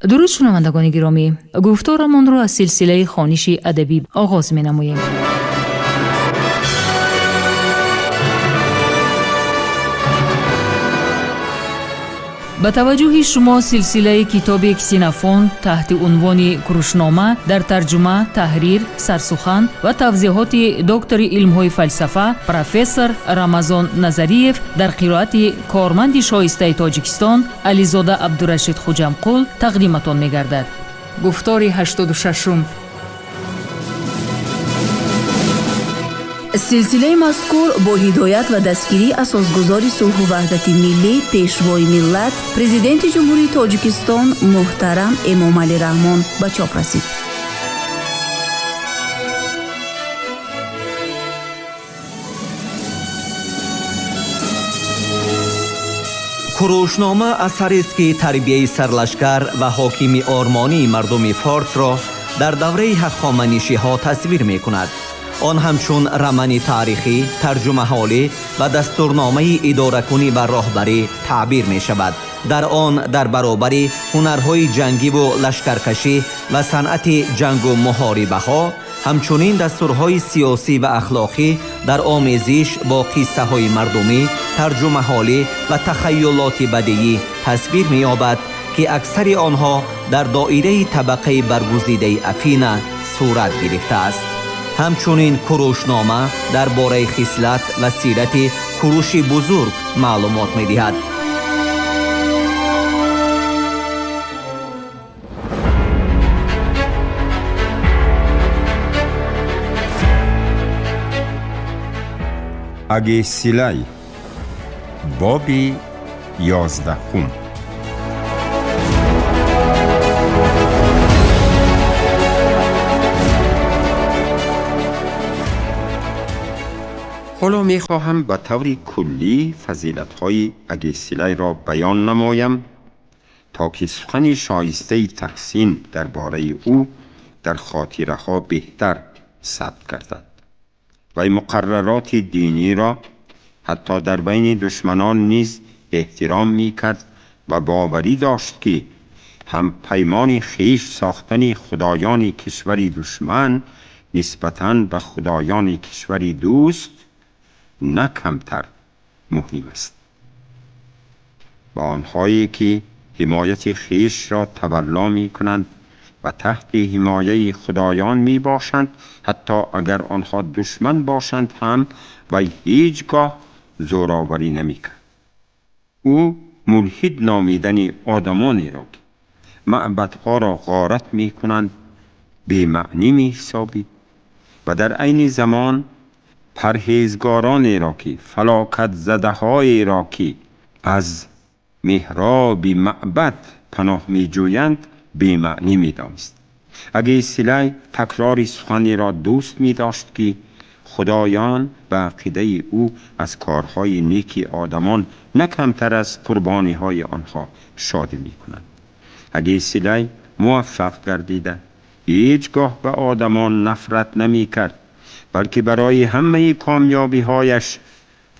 درود شنوندگان گرامی، گفتارمان را از سلسله خوانش ادبی آغاز می‌نماییم. با توجه شما سلسله کتاب کسینوفونت تحت عنوان کروشنامه در ترجمه، تحریر، سرسخن و توضیحات دکتر علم‌های فلسفه پروفسور رمضان نظریف در قرائت کارمند شایسته تاجیکستان علیزاده عبدالرشید خوجمقل تقدیمتان می‌گردد. گفتار 86. سلسله مذکور با هدایت و دستگیری اساسگزار صلح و وحدت ملی پیشوای ملت پرزیدنت جمهوری تاجیکستان محترم امامعلی رحمان به چاپ رسید. کروشنامه اثری است که تربیه سرلشکر و حاکمی آرمانی مردم فارس را در دوره هخامنشی ها تصویر می کند. آن همچون رمانی تاریخی، ترجمه حالی و دستورنامه اداره کنی و راهبری تعبیر می شود. در آن در برابر هنرهای جنگی و لشکرکشی و صنعت جنگ و محاربه ها، همچنین دستورهای سیاسی و اخلاقی در آمیزش با قصه های مردمی، ترجمه حالی و تخیلات بدیعی تصویر می یابد که اکثر آنها در دایره طبقه برگزیده افین صورت گرفته است. همچنین کروشنامه درباره خصلت و سیرت کوروش بزرگ معلومات می دهد. اگیسیلای بابی 11. حالا می خواهم به طور کلی فضیلت‌های اگیسیلای را بیان نمایم تا که سخن شایسته تحسین درباره او در خاطره ها بهتر ثبت گردد و مقررات دینی را حتی در بین دشمنان نیز احترام می کرد و باوری داشت که هم پیمان خویش ساختن خدایان کشوری دشمن نسبتاً به خدایان کشوری دوست نه کمتر مهم است. با آنهایی که حمایت خویش را تولا می کنند و تحت حمایه خدایان می باشند، حتی اگر آنها دشمن باشند هم و هیچگاه زورآوری نمی کرد. او ملحد نامیدن آدمانی را که معبدها را غارت می کنند بی معنی می حسابید و در عین زمان پرهیزگارانی را که فلاکت زده های را که از محراب معبد پناه می جویند بی معنی می دانست. اگیسیلای تکرار سخنی را دوست می داشت که خدایان به عقیده او از کارهای نیکی آدمان نه کمتر از قربانی های آنها شادی می کنند. اگیسیلای موفق گردیده هیچگاه به آدمان نفرت نمی کرد، بلکه برای همه کامیابی هایش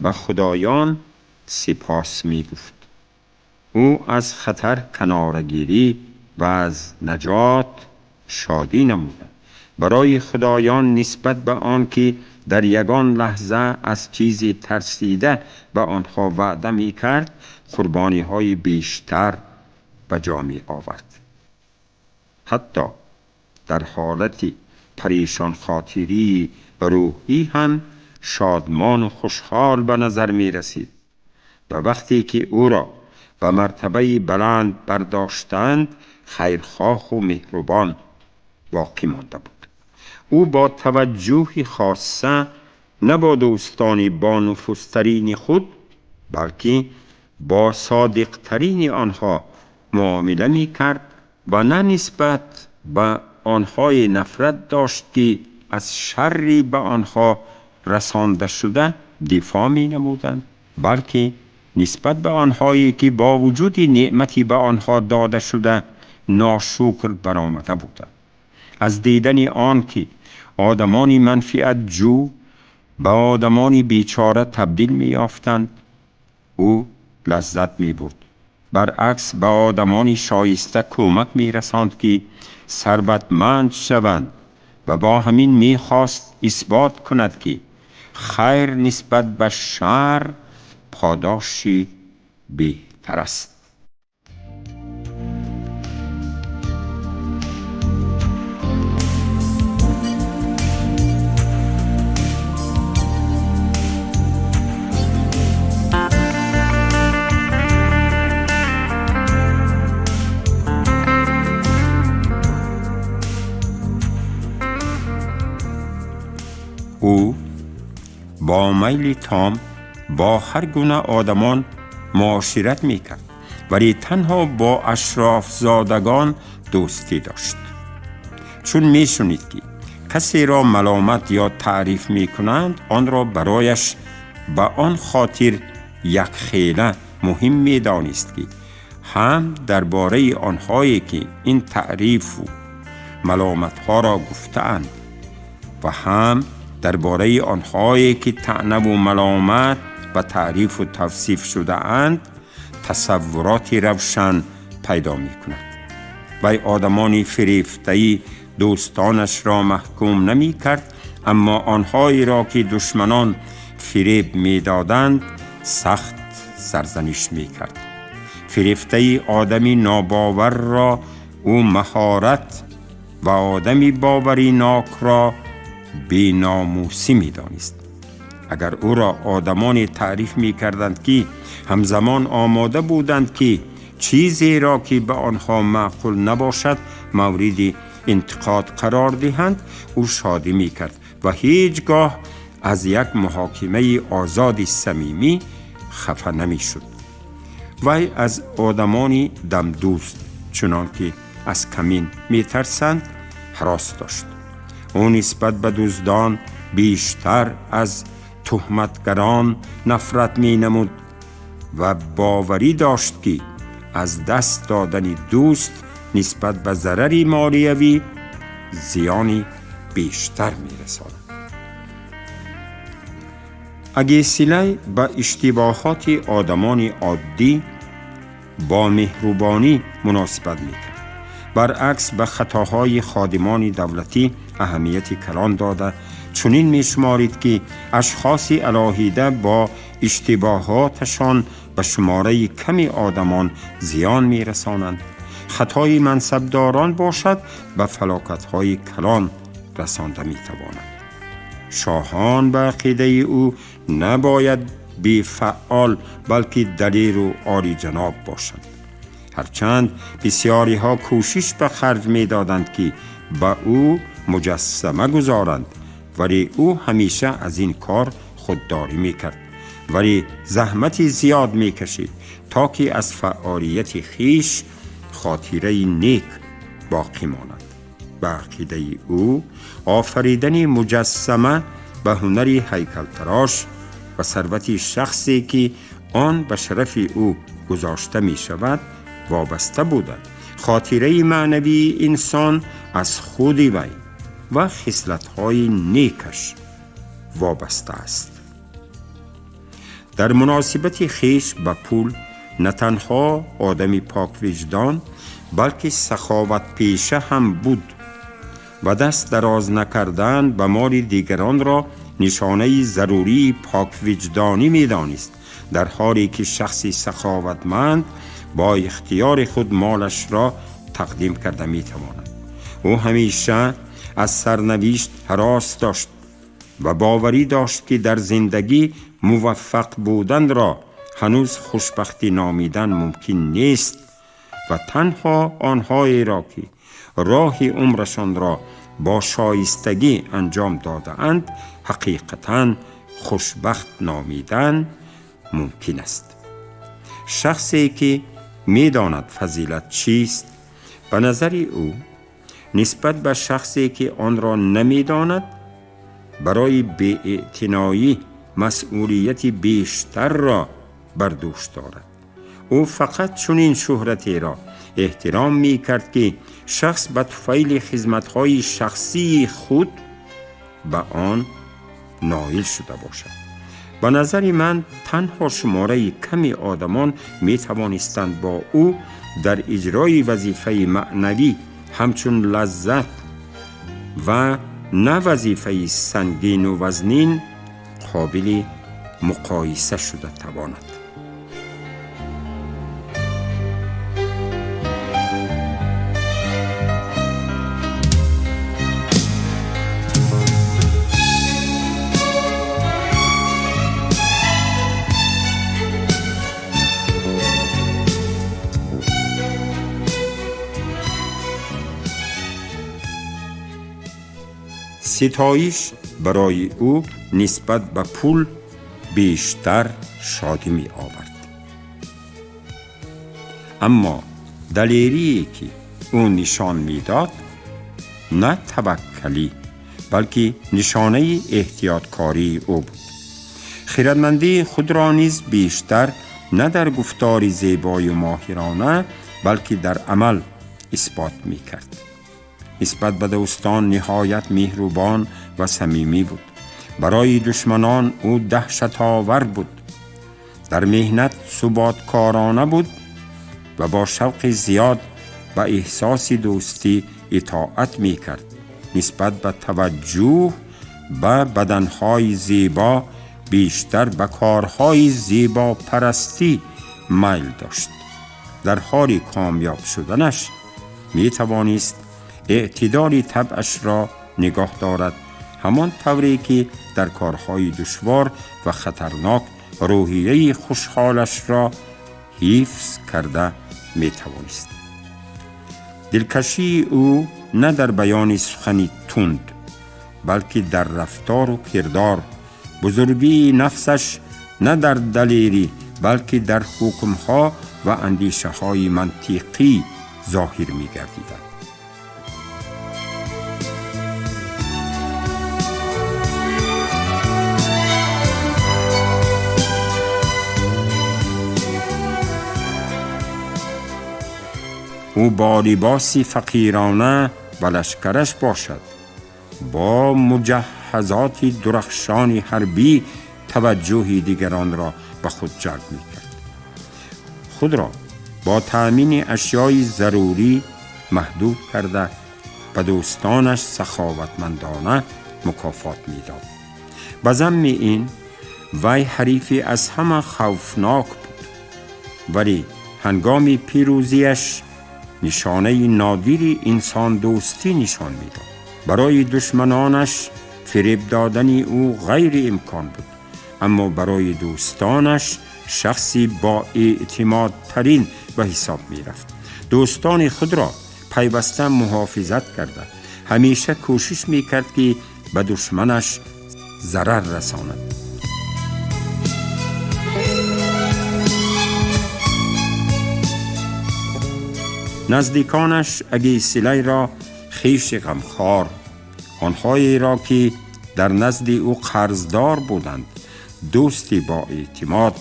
به خدایان سپاس می گفت. او از خطر کنارگیری و از نجات شادی نمود. برای خدایان نسبت به آن که در یگان لحظه از چیزی ترسیده به آنها وعده می کرد قربانی های بیشتر به جا می آورد. حتی در حالت پریشان خاطری روحی هم شادمان و خوشحال به نظر می رسید و وقتی که او را به مرتبه بلند برداشتند خیرخواه و مهربان باقی مانده بود. او با توجه خاصه نه با دوستان با نفوذترین خود بلکه با صادقترین آنها معامله می کرد و نه نسبت به آنهای نفرت داشت که از شری به آنها رسانده شده دفاع می نمودند، بلکه نسبت به آنهایی که با وجود نعمتی به آنها داده شده ناشکر برآمده بودند. از دیدن آن که آدمانی منفعت جو به آدمانی بیچاره تبدیل می یافتند او لذت می برد برعکس به آدمانی شایسته کمک می‌رساند که ثروتمند شوند و با همین می‌خواست اثبات کند که خیر نسبت به شر پاداشی بهتر است. او با میل تام با هر گونه آدمان معاشرت میکرد، ولی تنها با اشراف زادگان دوستی داشت. چون میشنید که کسی را ملامت یا تعریف میکنند، آن را برایش به آن خاطر یک خیله مهم میدانست که هم درباره آنهایی که این تعریف و ملامت ها را گفتند و هم درباره آنهایی که طعنه و ملامت و تعریف و توصیف شده اند تصوراتی روشن پیدا می کند. وی آدمانی فریفته‌ای دوستانش را محکوم نمی کرد، اما آنهایی را که دشمنان فریب می دادند سخت سرزنش می کرد. فریفته‌ای آدمی ناباور را او مهارت و آدمی باوری ناک را بی ناموسی می دانست. اگر او را آدمانی تعریف می کردند که همزمان آماده بودند که چیزی را که به آنها معقول نباشد مورد انتقاد قرار دهند، او شادی می کرد و هیچگاه از یک محاکمه آزادی صمیمی خفه نمی شد. وی از آدمانی دمدوست چنان که از کمین می ترسند هراس داشت. او نسبت به دزدان بیشتر از تهمتگران نفرت می نمود و باوری داشت که از دست دادن دوست نسبت به ضرری مالیوی زیانی بیشتر می رساند. اگیسیلی به اشتباهات آدمان عادی با مهربانی مناسبت می کرد. برعکس به خطاهای خادمان دولتی اهمیت کلان داده چنین می شمارید که اشخاص علاهیده با اشتباهاتشان به شماره کمی آدمان زیان می رسانند. خطای منصبداران باشد به فلاکت‌های کلان رسانده می تواند. شاهان به عقیده او نباید بی فعال بلکه دلیر و عالی جناب باشند. هرچند بسیاری ها کوشش به خرج می دادند که به او مجسمه گذارند، ولی او همیشه از این کار خودداری می کرد، ولی زحمتی زیاد می کشید تا که از فعالیت خیش خاطره نیک باقی ماند. به عقیده او آفریدن مجسمه به هنری هیکلتراش و ثروت شخصی که آن به شرف او گذاشته می شود وابسته بودند. خاطره معنوی انسان از خود وی و خصلت‌های نیکش وابسته است. در مناسبت خیش به پول نه تنها آدمی پاک وجدان بلکه سخاوت پیشه هم بود و دست دراز نکردن به مال دیگران را نشانه ضروری پاک وجدانی می دانست، در حالی که شخصی سخاوتمند با اختیار خود مالش را تقدیم کرده می تواند. او همیشه از سرنوشت هراس داشت و باوری داشت که در زندگی موفق بودن را هنوز خوشبختی نامیدن ممکن نیست و تنها آنهایی را که راه عمرشان را با شایستگی انجام داده اند حقیقتاً خوشبخت نامیدن ممکن است. شخصی که می داند فضیلت چیست، به نظر او نسبت به شخصی که آن را نمی داند برای بی‌اعتنایی مسئولیت بیشتر را بر دوش دارد. او فقط چنین شهرتی را احترام می کرد که شخص به طفیل خدمت‌های شخصی خود به آن نائل شده باشد. به نظر من تنها شماره کمی آدمان می توانستند با او در اجرای وظیفه معنوی همچون لذت و نه وظیفه سنگین و وزنین قابل مقایسه شده تواند. ستایش برای او نسبت به پول بیشتر شادی می آورد. اما دلیری که او نشان می داد نه توکلی بلکه نشانه احتیاطکاری او بود. خردمندی خود را نیز بیشتر نه در گفتار زیبای و ماهرانه بلکه در عمل اثبات می کرد. نسبت به دوستان نهایت مهربان و صمیمی بود. برای دشمنان او دهشت آور بود. در مهنت ثباتکارانه بود و با شوق زیاد به احساس دوستی اطاعت می کرد. نسبت به توجه به بدنهای زیبا بیشتر به کارهای زیبا پرستی میل داشت. در حال کامیاب شدنش می توانست اعتدال طبعش را نگاه دارد، همان طوری که در کارهای دشوار و خطرناک روحیه خوشحالش را حفظ کرده می توانست. دلکشی او نه در بیان سخنی تند بلکه در رفتار و کردار، بزرگی نفسش نه در دلیری بلکه در حکمها و اندیشه های منطقی ظاهر می گردیدند. او با لباسی فقیرانه و لشکرش باشد، با مجهزات درخشان حربی توجه دیگران را به خود جلب می کرد. خود را با تأمین اشیای ضروری محدود کرده به دوستانش سخاوتمندانه مکافات می داد. به ضمن این وی حریفی از همه خوفناک بود، ولی هنگام پیروزیش نشانه نادری انسان دوستی نشان میداد. برای دشمنانش فریب دادن او غیر امکان بود، اما برای دوستانش شخصی با اعتماد ترین به حساب می رفت. دوستان خود را پیوسته محافظت کرده، همیشه کوشش می کرد که به دشمنش ضرر رساند. نزدیکانش اگیسیلای را خویش غمخوار، آنهایی را که در نزد او قرضدار بودند دوستی با اعتماد،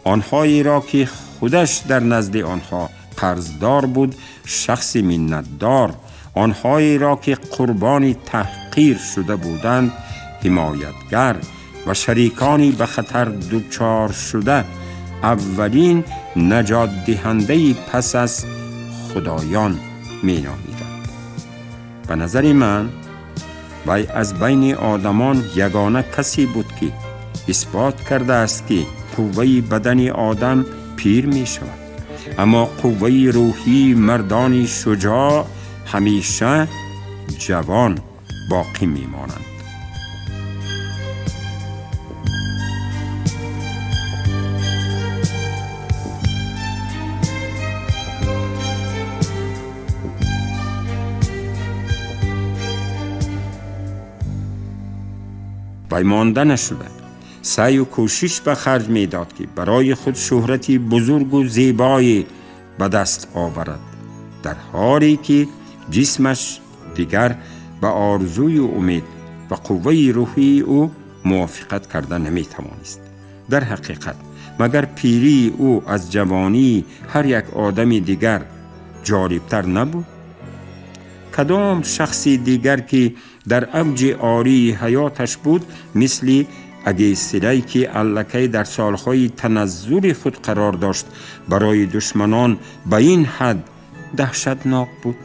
آنهایی را که خودش در نزد آنها قرضدار بود شخصی منتدار، آنهایی را که قربانی تحقیر شده بودند حمایتگر و شریکانی به خطر دچار شده اولین نجات دهنده پس از خدایان می نامیدند. به نظر من وی از بین آدمان یگانه کسی بود که اثبات کرده است که قوه بدن آدم پیر می شود، اما قوه روحی مردان شجاع همیشه جوان باقی می مانند. وی مانده نشده، سعی و کوشش به خرج می داد که برای خود شهرتی بزرگ و زیبایی به دست آورد، در حالی که جسمش دیگر به آرزوی و امید و قوه روحی او موافقت کرده نمی توانست. در حقیقت مگر پیری او از جوانی هر یک آدم دیگر جالبتر نبود؟ کدام شخصی دیگر که در اوج عالی حیاتش بود مثل اگیسیلای که الکی در سالهای تنزل خود قرار داشت برای دشمنان به این حد دهشتناک بود.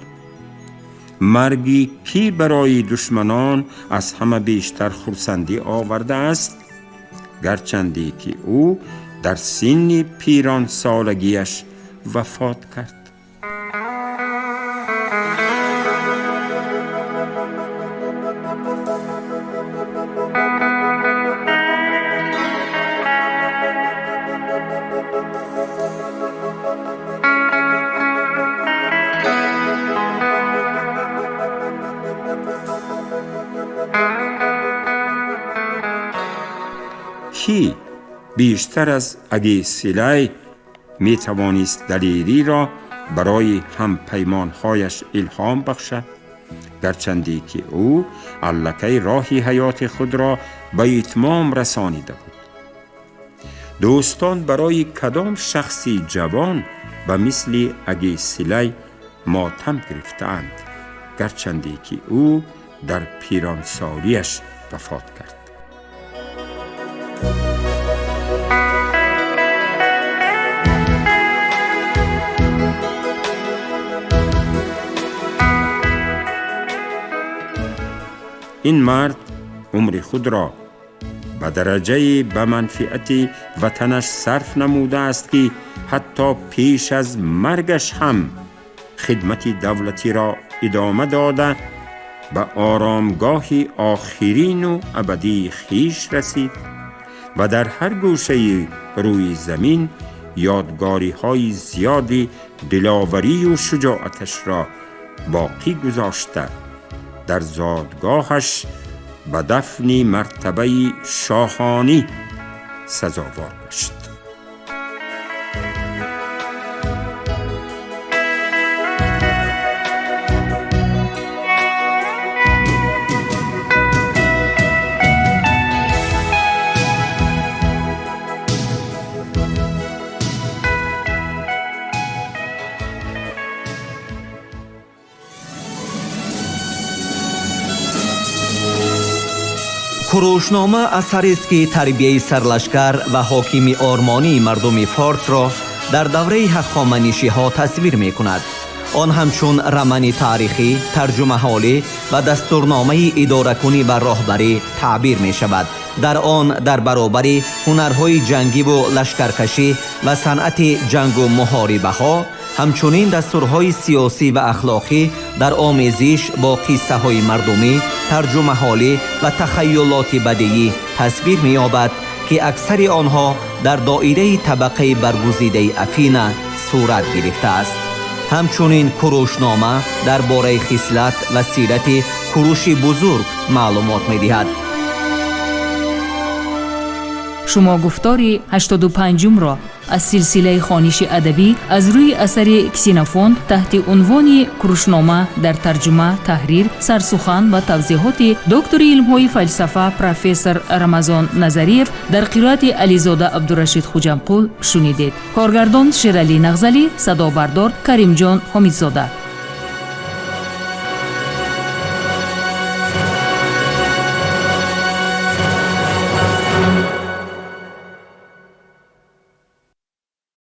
مرگی که برای دشمنان از همه بیشتر خرسندی آورده است، گرچندی که او در سن پیران سالگیش وفات کرد. کی بیشتر از اگیسیلای می توانست دلیری را برای هم پیمانهایش الهام بخشد، گرچندی که او الکی راهی حیات خود را به اتمام رسانیده بود. دوستان برای کدام شخصی جوان به مثل اگیسیلای ماتم گرفتند، گرچندی که او در پیران سالیش وفات کرد. این مرد عمر خود را به درجه به منفعت وطنش صرف نموده است که حتی پیش از مرگش هم خدمت دولتی را ادامه داده به آرامگاه آخرین و ابدی خیش رسید و در هر گوشه روی زمین یادگاری های زیادی دلاوری و شجاعتش را باقی گذاشته در زادگاهش به دفن مرتبه شاهانی سزاوار گشت. کروشنامه اثری است که تربیه سرلشکر و حاکم آرمانی مردم فارس را در دوره هخامنشی ها تصویر می کند. آن همچون رمانی تاریخی، ترجمه حالی و دستورنامه اداره کنی و راهبری تعبیر می شود. در آن در برابر هنرهای جنگی و لشکرکشی و صنعت جنگ و محاربه ها، همچنین دستورهای سیاسی و اخلاقی در آمیزش با قصه های مردمی، ترجمه حالی و تخیلات بدیعی تصویر می یابد که اکثر آنها در دایره طبقه برگزیده افینا صورت گرفته است. همچنین کروشنامه درباره خصلت و سیرت کوروش بزرگ معلومات می دهد. شما گفتاری 85 را از سلسله خوانش ادبی از روی اثر کسینافوند تحت عنوان کروشنامه در ترجمه، تحریر، سرسخن و توضیحات دکتر علم‌های فلسفه پروفسور رمضان نظریف در قرائت علیزاده عبدالرشید خوجمقول شنیدید. کارگردان شیرعلی نغزلی، صدا بردار کریم جان حمیدزاده.